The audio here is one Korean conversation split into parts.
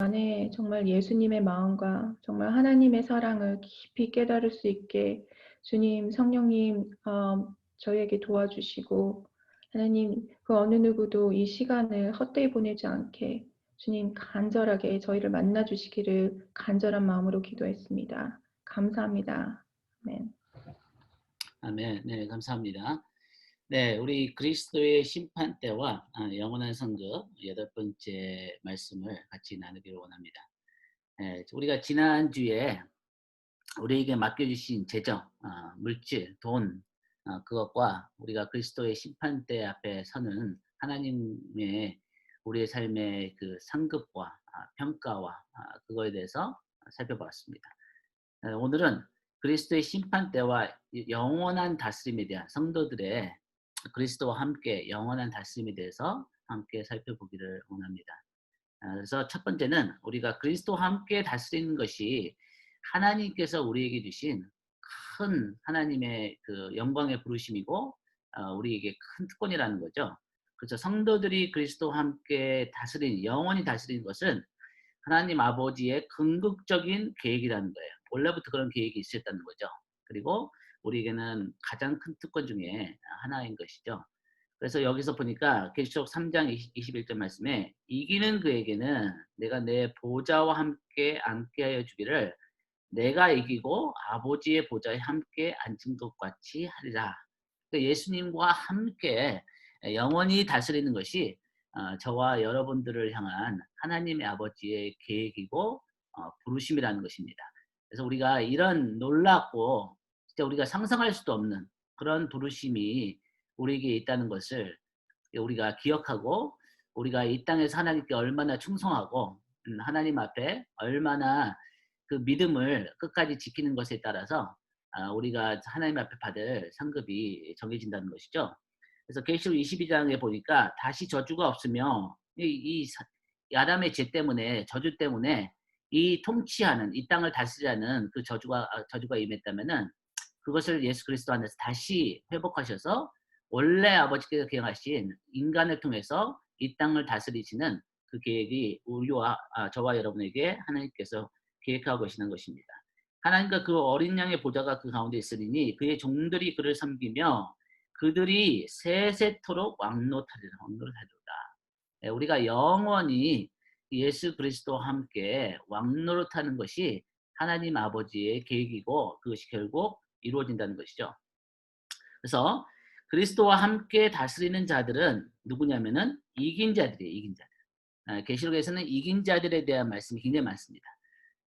안에 정말 예수님의 마음과 정말 하나님의 사랑을 깊이 깨달을 수 있게 주님, 성령님 저희에게 도와주시고 하나님 그 어느 누구도 이 시간을 헛되이 보내지 않게 주님 간절하게 저희를 만나 주시기를 간절한 마음으로 기도했습니다. 감사합니다. 아멘. 아멘. 네, 감사합니다. 네, 우리 그리스도의 심판 때와 영원한 성급 8번째 말씀을 같이 나누기를 원합니다. 네, 우리가 지난주에 우리에게 맡겨주신 재정, 물질, 돈, 그것과 우리가 그리스도의 심판대 앞에 서는 하나님의 우리의 삶의 그 상급과 평가와 그거에 대해서 살펴보았습니다. 오늘은 그리스도의 심판대와 영원한 다스림에 대한 성도들의 그리스도와 함께 영원한 다스림에 대해서 함께 살펴보기를 원합니다. 그래서 첫 번째는 우리가 그리스도와 함께 다스리는 것이 하나님께서 우리에게 주신 큰 하나님의 그 영광의 부르심이고 우리에게 큰 특권이라는 거죠. 그래서 성도들이 그리스도와 함께 다스리는 영원히 다스리는 것은 하나님 아버지의 궁극적인 계획이라는 거예요. 원래부터 그런 계획이 있었다는 거죠. 그리고 우리에게는 가장 큰 특권 중에 하나인 것이죠. 그래서 여기서 보니까 계시록 3장 21절 말씀에 이기는 그에게는 내가 내 보좌와 함께 앉게 하여 주기를 내가 이기고 아버지의 보좌에 함께 앉은 것 같이 하리라. 그러니까 예수님과 함께 영원히 다스리는 것이 저와 여러분들을 향한 하나님의 아버지의 계획이고 부르심이라는 것입니다. 그래서 우리가 이런 놀랍고 진짜 우리가 상상할 수도 없는 그런 부르심이 우리에게 있다는 것을 우리가 기억하고 우리가 이 땅에서 하나님께 얼마나 충성하고 하나님 앞에 얼마나 그 믿음을 끝까지 지키는 것에 따라서 우리가 하나님 앞에 받을 상급이 정해진다는 것이죠. 그래서 계시록 22장에 보니까 다시 저주가 없으며 이 아담의 죄 때문에 저주 때문에 이 통치하는 이 땅을 다스리라는 그 저주가 임했다면은 그것을 예수 그리스도 안에서 다시 회복하셔서 원래 아버지께서 계획하신 인간을 통해서 이 땅을 다스리시는 그 계획이 우리와 저와 여러분에게 하나님께서 계획하고 계시는 것입니다. 하나님과 그 어린 양의 보좌가 그 가운데 있으리니 그의 종들이 그를 섬기며 그들이 세세토록 왕노하리로다. 우리가 영원히 예수 그리스도와 함께 왕노릇하는 것이 하나님 아버지의 계획이고 그것이 결국 이루어진다는 것이죠. 그래서 그리스도와 함께 다스리는 자들은 누구냐면은 이긴 자들이에요. 이긴 자들. 계시록에서는 이긴 자들에 대한 말씀이 굉장히 많습니다.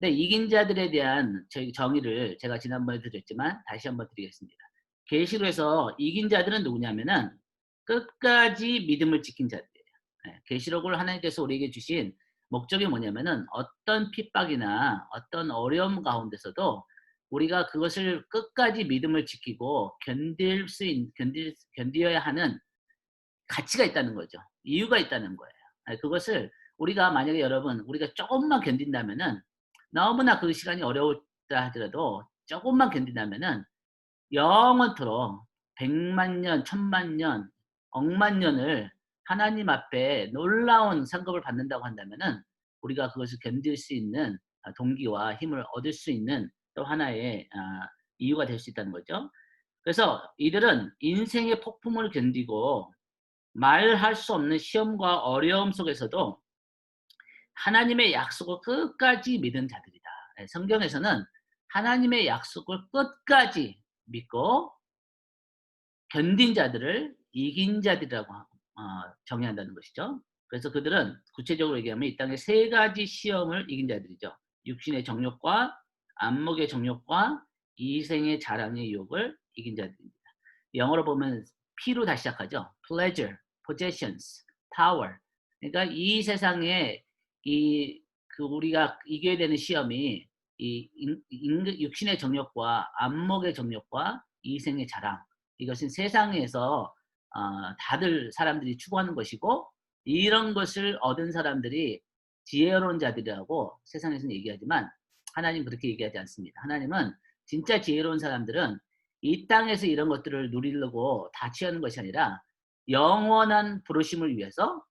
근데 이긴 자들에 대한 정의를 제가 지난번에 드렸지만 다시 한번 드리겠습니다. 계시록에서 이긴 자들은 누구냐면은 끝까지 믿음을 지킨 자들이에요. 계시록을 하나님께서 우리에게 주신 목적이 뭐냐면은 어떤 핍박이나 어떤 어려움 가운데서도 우리가 그것을 끝까지 믿음을 지키고 견디어야 하는 가치가 있다는 거죠. 이유가 있다는 거예요. 그것을 우리가 만약에 여러분 우리가 조금만 견딘다면은 너무나 그 시간이 어려웠다 하더라도 조금만 견딘다면은 영원토록 100만 년, 1000만 년, 억만 년을 하나님 앞에 놀라운 상급을 받는다고 한다면은 우리가 그것을 견딜 수 있는 동기와 힘을 얻을 수 있는 또 하나의 이유가 될 수 있다는 거죠. 그래서 이들은 인생의 폭풍을 견디고 말할 수 없는 시험과 어려움 속에서도 하나님의 약속을 끝까지 믿은 자들이다. 성경에서는 하나님의 약속을 끝까지 믿고 견딘 자들을 이긴 자들이라고 정의한다는 것이죠. 그래서 그들은 구체적으로 얘기하면 이 땅의 3가지 시험을 이긴 자들이죠. 육신의 정욕과 안목의 정욕과 이생의 자랑의 유혹을 이긴 자들입니다. 영어로 보면 P로 다시 시작하죠. Pleasure, possessions, power. 그러니까 이 세상에 우리가 이겨야 되는 시험이 육신의 정욕과 안목의 정욕과 이생의 자랑. 이것은 세상에서 다들 사람들이 추구하는 것이고 이런 것을 얻은 사람들이 지혜로운 자들이라고 세상에서는 얘기하지만 하나님 그렇게 얘기하지 않습니다. 하나님은 진짜 지혜로운 사람들은 이 땅에서 이런 것들을 누리려고 다 취하는 것이 아니라 영원한 부르심을 위해서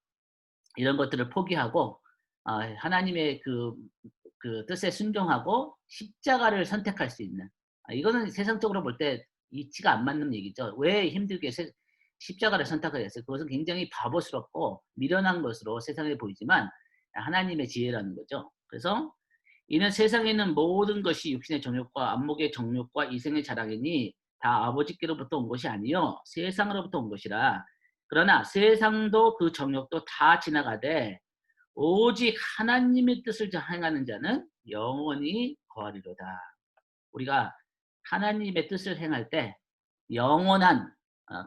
이런 것들을 포기하고 하나님의 그 뜻에 순종하고 십자가를 선택할 수 있는, 이거는 세상적으로 볼 때 이치가 안 맞는 얘기죠. 왜 힘들게 십자가를 선택을 했어요? 그것은 굉장히 바보스럽고 미련한 것으로 세상에 보이지만 하나님의 지혜라는 거죠. 그래서 이는 세상에 있는 모든 것이 육신의 정욕과 안목의 정욕과 이생의 자랑이니 다 아버지께로부터 온 것이 아니요 세상으로부터 온 것이라. 그러나 세상도 그 정욕도 다 지나가되 오직 하나님의 뜻을 행하는 자는 영원히 거하리로다. 우리가 하나님의 뜻을 행할 때 영원한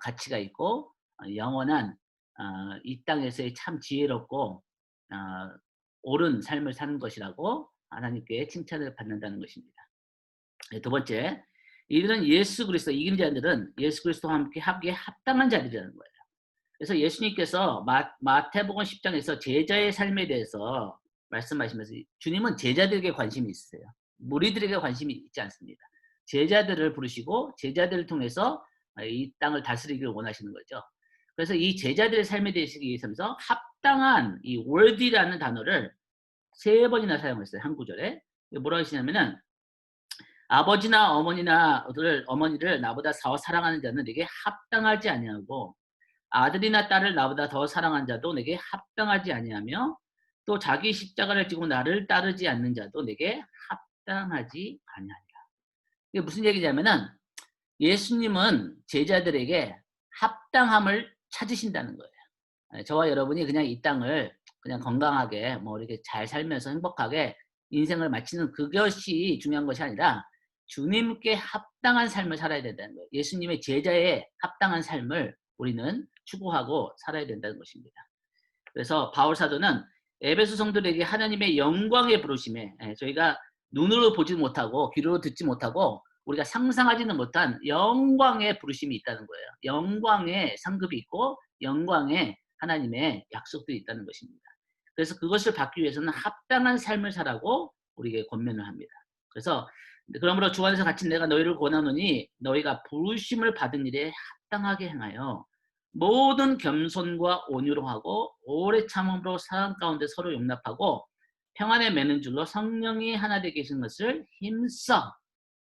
가치가 있고 영원한 이 땅에서의 참 지혜롭고 어, 옳은 삶을 사는 것이라고 하나님께 칭찬을 받는다는 것입니다. 두 번째, 이들은 예수 그리스도, 이긴 자들은 예수 그리스도와 함께 하기에 합당한 자들이라는 거예요. 그래서 예수님께서 마태복음 10장에서 제자의 삶에 대해서 말씀하시면서 주님은 제자들에게 관심이 있으세요. 무리들에게 관심이 있지 않습니다. 제자들을 부르시고 제자들을 통해서 이 땅을 다스리기를 원하시는 거죠. 그래서 이 제자들의 삶에 대해서 합당한 이 worthy라는 단어를 3번이나 사용했어요. 한 구절에. 뭐라고 하시냐면은 아버지나 어머니를 나보다 더 사랑하는 자는 내게 합당하지 아니하고 아들이나 딸을 나보다 더 사랑한 자도 내게 합당하지 아니하며 또 자기 십자가를 지고 나를 따르지 않는 자도 내게 합당하지 아니하니라. 이게 무슨 얘기냐면은 예수님은 제자들에게 합당함을 찾으신다는 거예요. 저와 여러분이 그냥 이 땅을 그냥 건강하게 뭐 이렇게 잘 살면서 행복하게 인생을 마치는 그것이 중요한 것이 아니라 주님께 합당한 삶을 살아야 된다는 거예요. 예수님의 제자에 합당한 삶을 우리는 추구하고 살아야 된다는 것입니다. 그래서 바울 사도는 에베소 성도들에게 하나님의 영광의 부르심에, 저희가 눈으로 보지 못하고 귀로 듣지 못하고 우리가 상상하지는 못한 영광의 부르심이 있다는 거예요. 영광의 상급이 있고 영광의 하나님의 약속들이 있다는 것입니다. 그래서 그것을 받기 위해서는 합당한 삶을 살라고 우리에게 권면을 합니다. 그래서 그러므로 주 안에서 갇힌 내가 너희를 권하노니 너희가 부르심을 받은 일에 합당하게 행하여 모든 겸손과 온유로 하고 오래 참음으로 사람 가운데 서로 용납하고 평안에 매는 줄로 성령이 하나 되게 계신 것을 힘써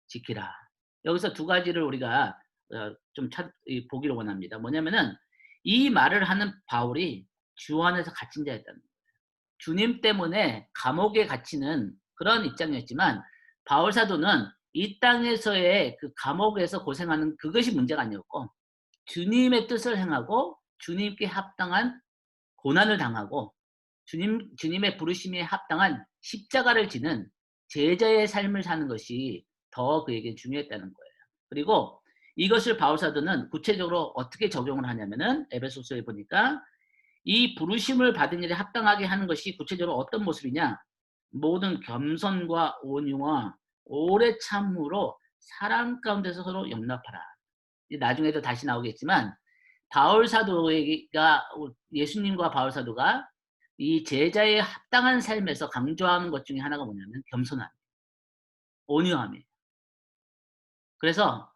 지키라. 여기서 두 가지를 우리가 좀 보기를 원합니다. 뭐냐면은 이 말을 하는 바울이 주 안에서 갇힌 자였다는 거예요. 주님 때문에 감옥에 갇히는 그런 입장이었지만 바울 사도는 이 땅에서의 그 감옥에서 고생하는 그것이 문제가 아니었고 주님의 뜻을 행하고 주님께 합당한 고난을 당하고 주님의 부르심에 합당한 십자가를 지는 제자의 삶을 사는 것이 더 그에게 중요했다는 거예요. 그리고 이것을 바울 사도는 구체적으로 어떻게 적용을 하냐면은 에베소서에 보니까 이 부르심을 받은 일에 합당하게 하는 것이 구체적으로 어떤 모습이냐? 모든 겸손과 온유와 오래 참으로 사랑 가운데서 서로 용납하라. 나중에도 다시 나오겠지만 바울 사도가 예수님과 바울 사도가 이 제자의 합당한 삶에서 강조하는 것 중에 하나가 뭐냐면 겸손함, 온유함이에요. 그래서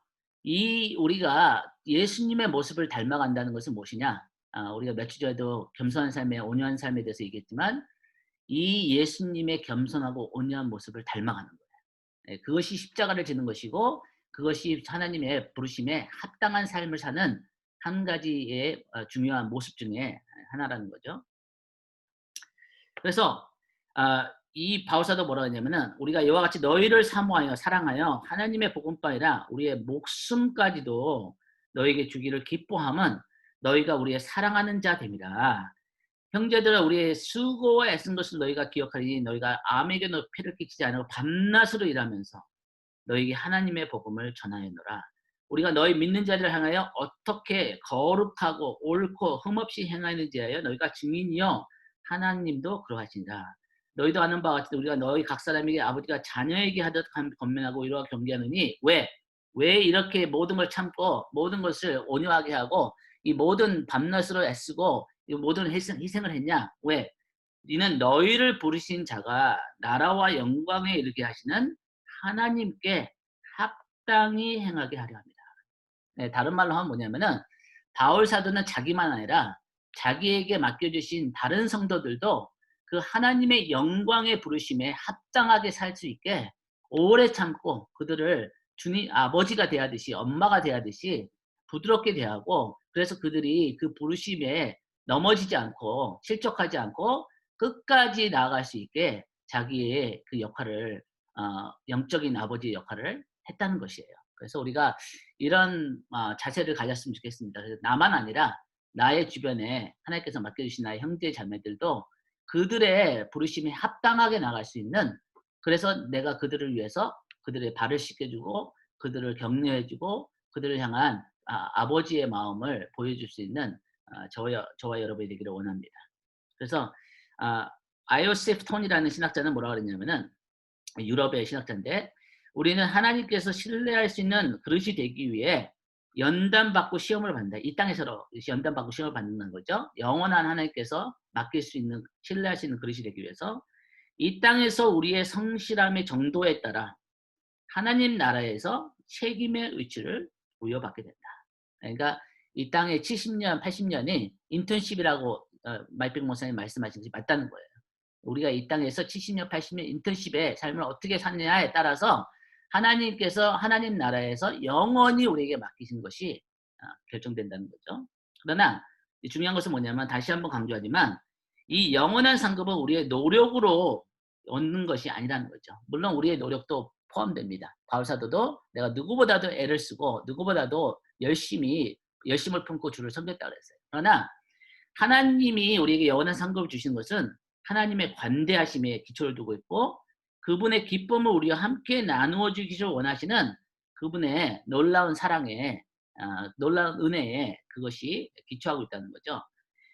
우리가 예수님의 모습을 닮아간다는 것은 무엇이냐? 우리가 몇 주 전에도 겸손한 삶에 온유한 삶에 대해서 얘기했지만 이 예수님의 겸손하고 온유한 모습을 닮아가는 거예요. 그것이 십자가를 지는 것이고 그것이 하나님의 부르심에 합당한 삶을 사는 한 가지의 중요한 모습 중에 하나라는 거죠. 그래서 이 바울사도 뭐라고 했냐면은 우리가 이와 같이 너희를 사모하여 사랑하여 하나님의 복음바이라 우리의 목숨까지도 너에게 주기를 기뻐함은 너희가 우리의 사랑하는 자 됨이라. 형제들아 우리의 수고와 애쓴 것을 너희가 기억하니 너희가 암에게 피를 끼치지 않고 밤낮으로 일하면서 너희에게 하나님의 복음을 전하였노라. 우리가 너희 믿는 자들을 향하여 어떻게 거룩하고 옳고 흠없이 행하는지 하여 너희가 증인이여 하나님도 그러하시니라. 너희도 아는 바와 같이 우리가 너희 각 사람에게 아버지가 자녀에게 하듯 권면하고 이러하 경계하느니 왜 이렇게 모든 걸 참고 모든 것을 온유하게 하고 이 모든 밤낮으로 애쓰고 이 모든 희생을 했냐? 왜? 이는 너희를 부르신 자가 나라와 영광에 이르게 하시는 하나님께 합당히 행하게 하려 합니다. 네, 다른 말로 하면 뭐냐면은 바울 사도는 자기만 아니라 자기에게 맡겨주신 다른 성도들도 그 하나님의 영광의 부르심에 합당하게 살 수 있게 오래 참고 그들을 주님 아버지가 대하듯이 엄마가 대하듯이 부드럽게 대하고 그래서 그들이 그 부르심에 넘어지지 않고 실족하지 않고 끝까지 나아갈 수 있게 자기의 그 역할을 영적인 아버지의 역할을 했다는 것이에요. 그래서 우리가 이런 자세를 가졌으면 좋겠습니다. 그래서 나만 아니라 나의 주변에 하나님께서 맡겨주신 나의 형제 자매들도 그들의 부르심에 합당하게 나갈 수 있는 그래서 내가 그들을 위해서 그들의 발을 씻겨주고 그들을 격려해주고 그들을 향한 아버지의 마음을 보여줄 수 있는 저와 여러분이 되기를 원합니다. 그래서 아이오세프 톤이라는 신학자는 뭐라고 그랬냐면은 유럽의 신학자인데 우리는 하나님께서 신뢰할 수 있는 그릇이 되기 위해 연단받고 시험을 받는다. 이 땅에서 연단받고 시험을 받는 거죠. 영원한 하나님께서 맡길 수 있는 신뢰할 수 있는 그릇이 되기 위해서 이 땅에서 우리의 성실함의 정도에 따라 하나님 나라에서 책임의 위치를 부여받게 된다. 그러니까 이 땅에 70년, 80년이 인턴십이라고 마이백 목사님 말씀하신 것이 맞다는 거예요. 우리가 이 땅에서 70년, 80년 인턴십의 삶을 어떻게 사느냐에 따라서 하나님께서 하나님 나라에서 영원히 우리에게 맡기신 것이 결정된다는 거죠. 그러나 중요한 것은 뭐냐면 다시 한번 강조하지만 이 영원한 상급은 우리의 노력으로 얻는 것이 아니라는 거죠. 물론 우리의 노력도 포함됩니다. 바울사도도 내가 누구보다도 애를 쓰고 누구보다도 열심을 품고 주를 섬겼다 그랬어요. 그러나 하나님이 우리에게 영원한 상급을 주신 것은 하나님의 관대하심에 기초를 두고 있고 그분의 기쁨을 우리와 함께 나누어 주기를 원하시는 그분의 놀라운 사랑에 놀라운 은혜에 그것이 기초하고 있다는 거죠.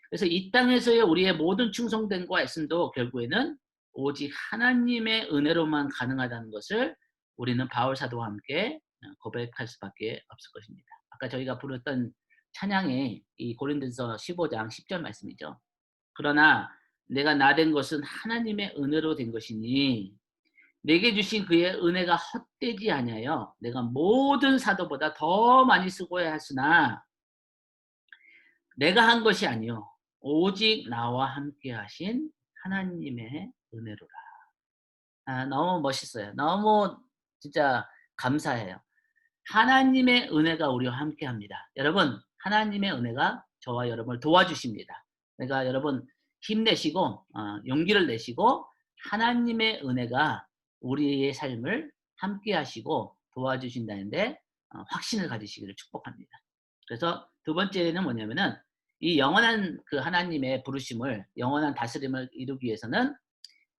그래서 이 땅에서의 우리의 모든 충성됨과 애씀도 결국에는 오직 하나님의 은혜로만 가능하다는 것을 우리는 바울 사도와 함께 고백할 수밖에 없을 것입니다. 아까 저희가 부르던 찬양이 이 고린도서 15장 10절 말씀이죠. 그러나 내가 나된 것은 하나님의 은혜로 된 것이니 내게 주신 그의 은혜가 헛되지 아니하여 내가 모든 사도보다 더 많이 수고해야 하으나 내가 한 것이 아니요 오직 나와 함께 하신 하나님의 은혜로라. 너무 멋있어요. 너무 진짜 감사해요. 하나님의 은혜가 우리와 함께 합니다. 여러분 하나님의 은혜가 저와 여러분을 도와주십니다. 그러니까 여러분 힘내시고 용기를 내시고 하나님의 은혜가 우리의 삶을 함께 하시고 도와주신다는데 확신을 가지시기를 축복합니다. 그래서 두 번째는 뭐냐면은 이 영원한 그 하나님의 부르심을 영원한 다스림을 이루기 위해서는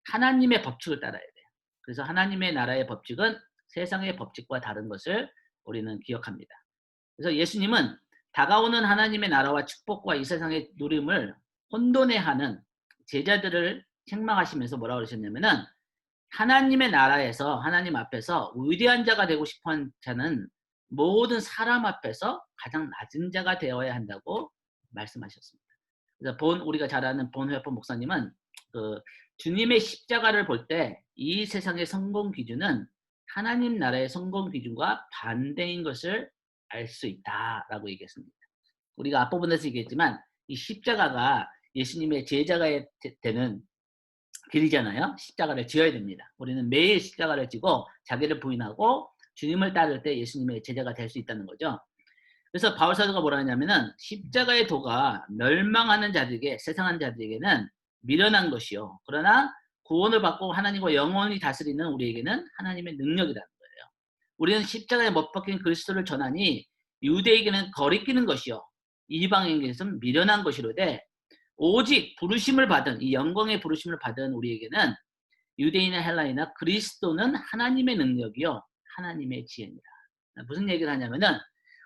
하나님의 법칙을 따라야 돼요. 그래서 하나님의 나라의 법칙은 세상의 법칙과 다른 것을 우리는 기억합니다. 그래서 예수님은 다가오는 하나님의 나라와 축복과 이 세상의 누림을 혼돈해하는 제자들을 책망하시면서 뭐라고 그러셨냐면은 하나님의 나라에서 하나님 앞에서 위대한 자가 되고 싶어하는 자는 모든 사람 앞에서 가장 낮은 자가 되어야 한다고 말씀하셨습니다. 그래서 우리가 잘 아는 본회포 목사님은 그 주님의 십자가를 볼 때 이 세상의 성공 기준은 하나님 나라의 성공 기준과 반대인 것을 알 수 있다라고 얘기했습니다. 우리가 앞부분에서 얘기했지만 이 십자가가 예수님의 제자가 되는 길이잖아요. 십자가를 지어야 됩니다. 우리는 매일 십자가를 지고 자기를 부인하고 주님을 따를 때 예수님의 제자가 될 수 있다는 거죠. 그래서 바울사도가 뭐라 하냐면은 십자가의 도가 멸망하는 자들에게 세상한 자들에게는 미련한 것이요. 그러나 구원을 받고 하나님과 영원히 다스리는 우리에게는 하나님의 능력이라는 거예요. 우리는 십자가에 못 박힌 그리스도를 전하니 유대에게는 거리끼는 것이요. 이방인에게는 미련한 것이로되 오직 부르심을 받은 이 영광의 부르심을 받은 우리에게는 유대인이나 헬라이나 그리스도는 하나님의 능력이요. 하나님의 지혜입니다. 무슨 얘기를 하냐면은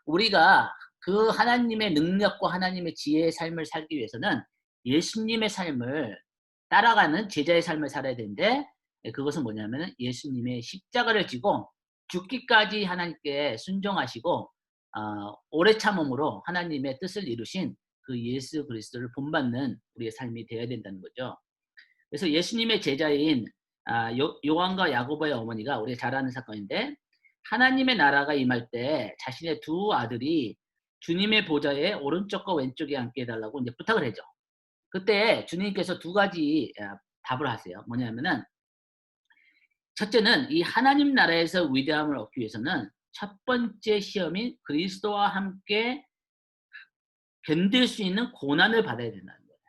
우리가 그 하나님의 능력과 하나님의 지혜의 삶을 살기 위해서는 예수님의 삶을 따라가는 제자의 삶을 살아야 되는데 그것은 뭐냐면 예수님의 십자가를 지고 죽기까지 하나님께 순종하시고 오래 참음으로 하나님의 뜻을 이루신 그 예수 그리스도를 본받는 우리의 삶이 되어야 된다는 거죠. 그래서 예수님의 제자인 요한과 야고보의 어머니가 우리가 잘 아는 사건인데 하나님의 나라가 임할 때 자신의 두 아들이 주님의 보좌에 오른쪽과 왼쪽에 앉게 해달라고 이제 부탁을 하죠. 그때 주님께서 두 가지 답을 하세요. 뭐냐면은 첫째는 이 하나님 나라에서 위대함을 얻기 위해서는 첫 번째 시험인 그리스도와 함께 견딜 수 있는 고난을 받아야 된다는 거예요.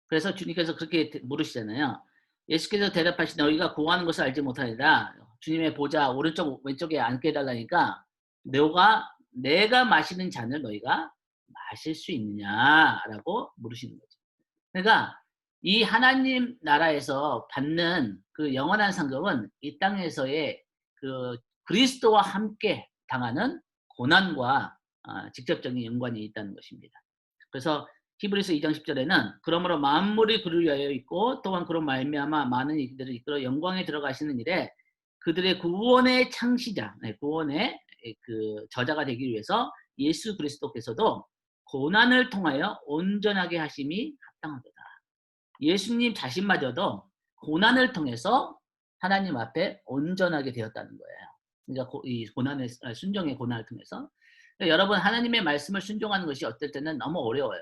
그래서 주님께서 그렇게 물으시잖아요. 예수께서 대답하시 너희가 구하는 것을 알지 못하리라. 주님의 보좌 오른쪽 왼쪽에 앉게 해달라니까 내가 마시는 잔을 너희가 마실 수 있느냐라고 물으시는 거죠. 그러니까 이 하나님 나라에서 받는 그 영원한 상급은 이 땅에서의 그 그리스도와 함께 당하는 고난과 직접적인 연관이 있다는 것입니다. 그래서 히브리서 2장 10절에는 그러므로 만물이 그를 위하여 있고 또한 그로 말미암아 많은 이들을 이끌어 영광에 들어가시는 일에 그들의 구원의 창시자, 구원의 그 저자가 되기 위해서 예수 그리스도께서도 고난을 통하여 온전하게 하심이 합당하도다. 예수님 자신마저도 고난을 통해서 하나님 앞에 온전하게 되었다는 거예요. 그러니까 이 고난의 순종의 고난을 통해서 그러니까 여러분 하나님의 말씀을 순종하는 것이 어떨 때는 너무 어려워요.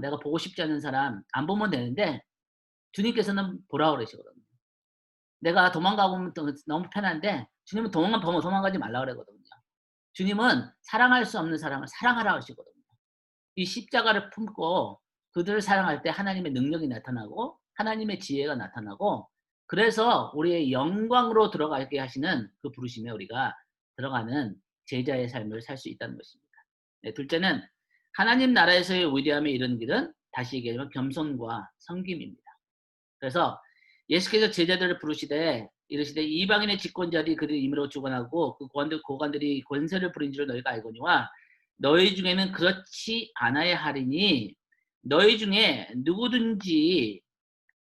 내가 보고 싶지 않은 사람 안 보면 되는데 주님께서는 보라 그러시거든요. 내가 도망가고 너무 편한데 주님은 도망가지 말라 그러거든요. 주님은 사랑할 수 없는 사람을 사랑하라 하시거든요. 이 십자가를 품고 그들을 사랑할 때 하나님의 능력이 나타나고 하나님의 지혜가 나타나고 그래서 우리의 영광으로 들어가게 하시는 그 부르심에 우리가 들어가는 제자의 삶을 살 수 있다는 것입니다. 네, 둘째는 하나님 나라에서의 위대함에 이르는 길은 다시 얘기하면 겸손과 섬김입니다. 그래서 예수께서 제자들을 이르시되 이방인의 집권자들이 그를 임의로 주관하고 그 고관들이 권세를 부린 줄 너희가 알거니와 너희 중에는 그렇지 않아야 하리니 너희 중에 누구든지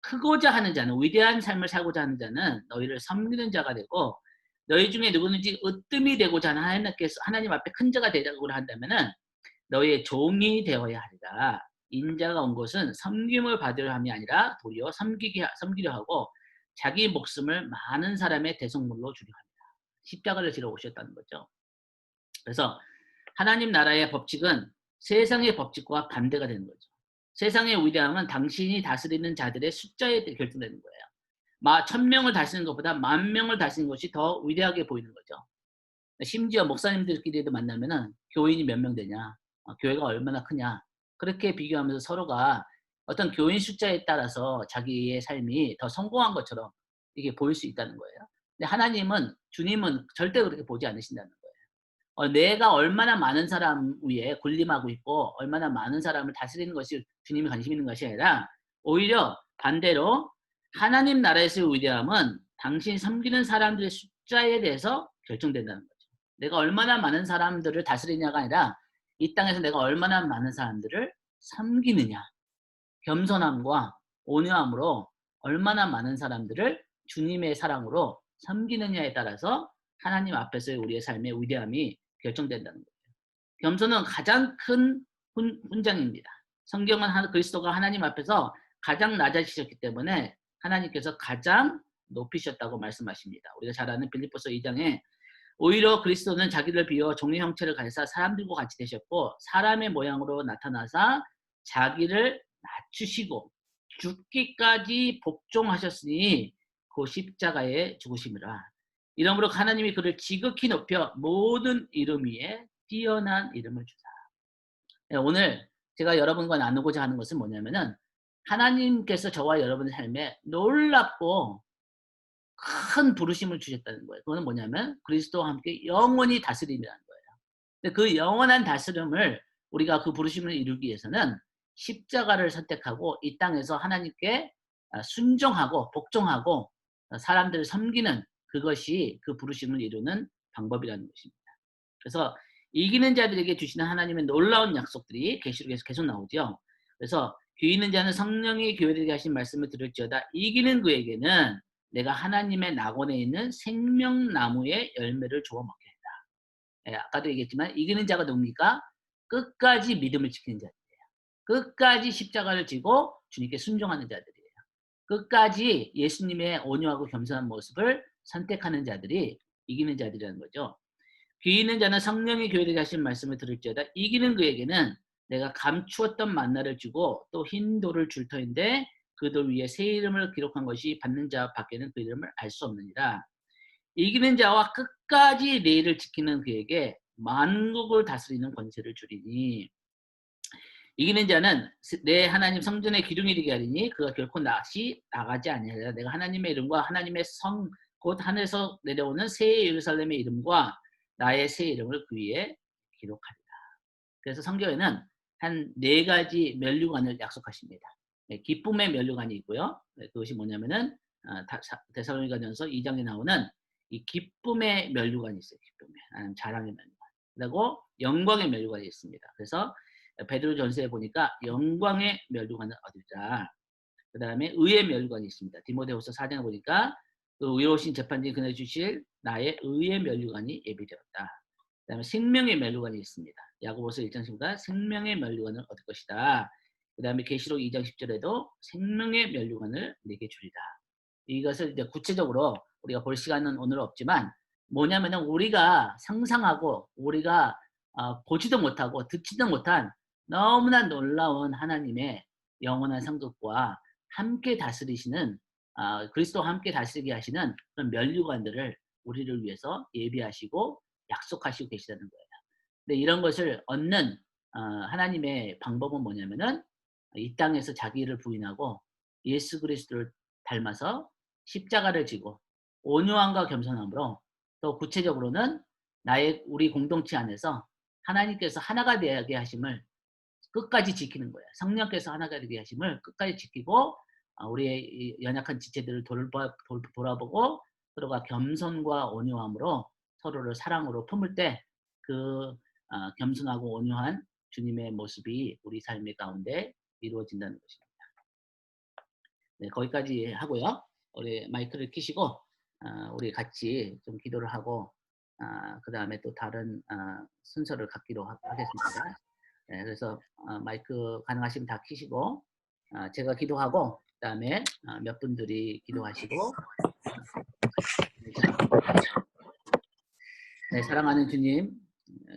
크고자 하는 자는 위대한 삶을 살고자 하는 자는 너희를 섬기는 자가 되고 너희 중에 누구든지 으뜸이 되고자 하는 하나님 앞에 큰 자가 되자고 한다면은 너희의 종이 되어야 하리라. 인자가 온 것은 섬김을 받으려 함이 아니라 도리어 섬기려 하고 자기 목숨을 많은 사람의 대속물로 주려 합니다. 십자가를 지러 오셨다는 거죠. 그래서 하나님 나라의 법칙은 세상의 법칙과 반대가 되는 거죠. 세상의 위대함은 당신이 다스리는 자들의 숫자에 결정되는 거예요. 1000명을 다스리는 것보다 10,000명을 다스리는 것이 더 위대하게 보이는 거죠. 심지어 목사님들끼리도 만나면은 교인이 몇 명 되냐, 교회가 얼마나 크냐, 그렇게 비교하면서 서로가 어떤 교인 숫자에 따라서 자기의 삶이 더 성공한 것처럼 이게 보일 수 있다는 거예요. 근데 주님은 절대 그렇게 보지 않으신다는 거예요. 내가 얼마나 많은 사람 위에 군림하고 있고 얼마나 많은 사람을 다스리는 것이 주님이 관심 있는 것이 아니라 오히려 반대로 하나님 나라에서의 위대함은 당신 섬기는 사람들의 숫자에 대해서 결정된다는 거예요. 내가 얼마나 많은 사람들을 다스리냐가 아니라 이 땅에서 내가 얼마나 많은 사람들을 섬기느냐, 겸손함과 온유함으로 얼마나 많은 사람들을 주님의 사랑으로 섬기느냐에 따라서 하나님 앞에서의 우리의 삶의 위대함이 결정된다는 거예요. 겸손은 가장 큰 훈장입니다. 성경은 그리스도가 하나님 앞에서 가장 낮아지셨기 때문에 하나님께서 가장 높이셨다고 말씀하십니다. 우리가 잘 아는 빌립보서 2장에 오히려 그리스도는 자기를 비워 종의 형체를 가지사 사람들과 같이 되셨고 사람의 모양으로 나타나사 자기를 낮추시고 죽기까지 복종하셨으니 그 십자가에 죽으심이라. 이러므로 하나님이 그를 지극히 높여 모든 이름 위에 뛰어난 이름을 주사. 오늘 제가 여러분과 나누고자 하는 것은 뭐냐면은 하나님께서 저와 여러분의 삶에 놀랍고 큰 부르심을 주셨다는 거예요. 그거는 뭐냐면 그리스도와 함께 영원히 다스림이라는 거예요. 근데 그 영원한 다스림을 우리가 그 부르심을 이루기 위해서는 십자가를 선택하고 이 땅에서 하나님께 순종하고 복종하고 사람들을 섬기는 그것이 그 부르심을 이루는 방법이라는 것입니다. 그래서 이기는 자들에게 주시는 하나님의 놀라운 약속들이 계시록에서 계속 나오죠. 그래서 귀 있는 자는 성령이 교회들에게 하신 말씀을 들을지어다 이기는 그에게는 내가 하나님의 낙원에 있는 생명나무의 열매를 주어 먹게 한다. 아까도 얘기했지만 이기는 자가 누굽니까? 끝까지 믿음을 지키는 자들이에요. 끝까지 십자가를 지고 주님께 순종하는 자들이에요. 끝까지 예수님의 온유하고 겸손한 모습을 선택하는 자들이 이기는 자들이라는 거죠. 귀 있는 자는 성령이 교회들에게 하신 말씀을 들을지어다 이기는 그에게는 내가 감추었던 만나를 주고 또 흰 돌을 줄 터인데 그들 위에 새 이름을 기록한 것이 받는 자 밖에는 그 이름을 알 수 없느니라. 이기는 자와 끝까지 내 일을 지키는 그에게 만국을 다스리는 권세를 주리니 이기는 자는 내 하나님 성전의 기둥이 되게 하리니 그가 결코 나가지 아니하리라. 내가 하나님의 이름과 하나님의 성 곧 하늘에서 내려오는 새 예루살렘의 이름과 나의 새 이름을 그 위에 기록하리라. 그래서 성경에는 한 4가지 면류관을 약속하십니다. 기쁨의 면류관이 있고요. 그것이 뭐냐면은 데살로니가전서 2장에 나오는 이 기쁨의 면류관이 있어요. 기쁨의 자랑의 면류관. 그리고 영광의 면류관이 있습니다. 그래서 베드로전서에 보니까 영광의 면류관을 얻으자. 그 다음에 의의 면류관이 있습니다. 디모데후서 4장에 보니까 그 의로우신 재판장이 그날 주실 나의 의의 면류관이 예비되었다. 그 다음에 생명의 면류관이 있습니다. 야고보서 1장 10가 생명의 면류관을 얻을 것이다. 그 다음에 계시록 2장 10절에도 생명의 면류관을 내게 주리라. 이것을 이제 구체적으로 우리가 볼 시간은 오늘 없지만 뭐냐면은 우리가 상상하고 우리가 보지도 못하고 듣지도 못한 너무나 놀라운 하나님의 영원한 상급과 함께 다스리시는 그리스도와 함께 다스리게 하시는 그런 면류관들을 우리를 위해서 예비하시고 약속하시고 계시다는 거예요. 근데 이런 것을 얻는 하나님의 방법은 뭐냐면은 이 땅에서 자기를 부인하고 예수 그리스도를 닮아서 십자가를 지고 온유함과 겸손함으로 또 구체적으로는 우리 공동체 안에서 하나님께서 하나가 되게 하심을 끝까지 지키는 거예요. 성령께서 하나가 되게 하심을 끝까지 지키고 우리의 연약한 지체들을 돌아보고 서로가 겸손과 온유함으로 서로를 사랑으로 품을 때 그 겸손하고 온유한 주님의 모습이 우리 삶의 가운데 이루어진다는 것입니다. 네, 거기까지 하고요. 우리 마이크를 켜시고 우리 같이 좀 기도를 하고 그 다음에 또 다른 순서를 갖기로 하겠습니다. 네, 그래서 마이크 가능하시면 다 켜시고 제가 기도하고 그 다음에 몇 분들이 기도하시고 네, 사랑하는 주님,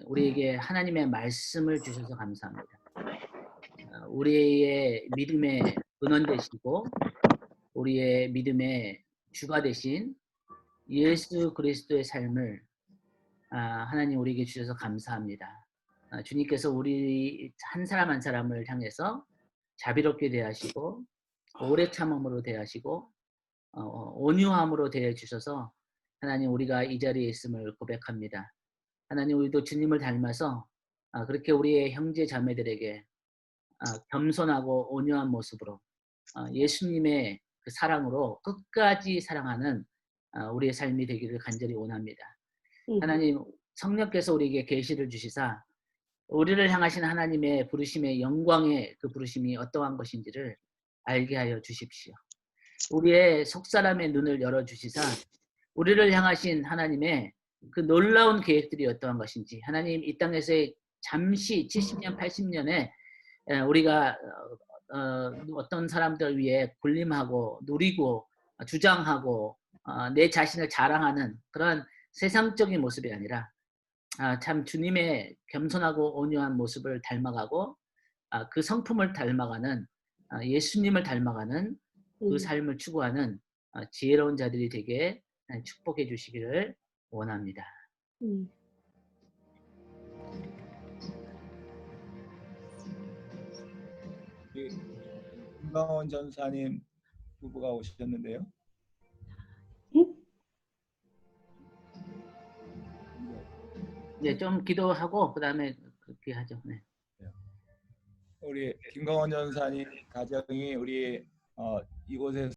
우리에게 하나님의 말씀을 주셔서 감사합니다. 우리의 믿음의 근원 되시고 우리의 믿음의 주가 되신 예수 그리스도의 삶을 하나님 우리에게 주셔서 감사합니다. 주님께서 우리 한 사람 한 사람을 향해서 자비롭게 대하시고 오래 참음으로 대하시고 온유함으로 대해 주셔서 하나님 우리가 이 자리에 있음을 고백합니다. 하나님 우리도 주님을 닮아서 그렇게 우리의 형제 자매들에게 겸손하고 온유한 모습으로 예수님의 그 사랑으로 끝까지 사랑하는 우리의 삶이 되기를 간절히 원합니다. 하나님 성령께서 우리에게 계시를 주시사 우리를 향하신 하나님의 부르심의 영광의 그 부르심이 어떠한 것인지를 알게 하여 주십시오. 우리의 속사람의 눈을 열어주시사 우리를 향하신 하나님의 그 놀라운 계획들이 어떠한 것인지 하나님 이 땅에서의 잠시 70년 80년에 우리가 어떤 사람들 위해 군림하고 누리고 주장하고 내 자신을 자랑하는 그런 세상적인 모습이 아니라 참 주님의 겸손하고 온유한 모습을 닮아가고 그 성품을 닮아가는 예수님을 닮아가는 그 삶을 추구하는 지혜로운 자들이 되게 축복해 주시기를 원합니다. 김광원 전사님 부부가 오셨는데요. 네, 좀 기도하고 그 다음에 그렇게 하죠. 네. 우리 김광원 전사님 가정이 우리 이곳에서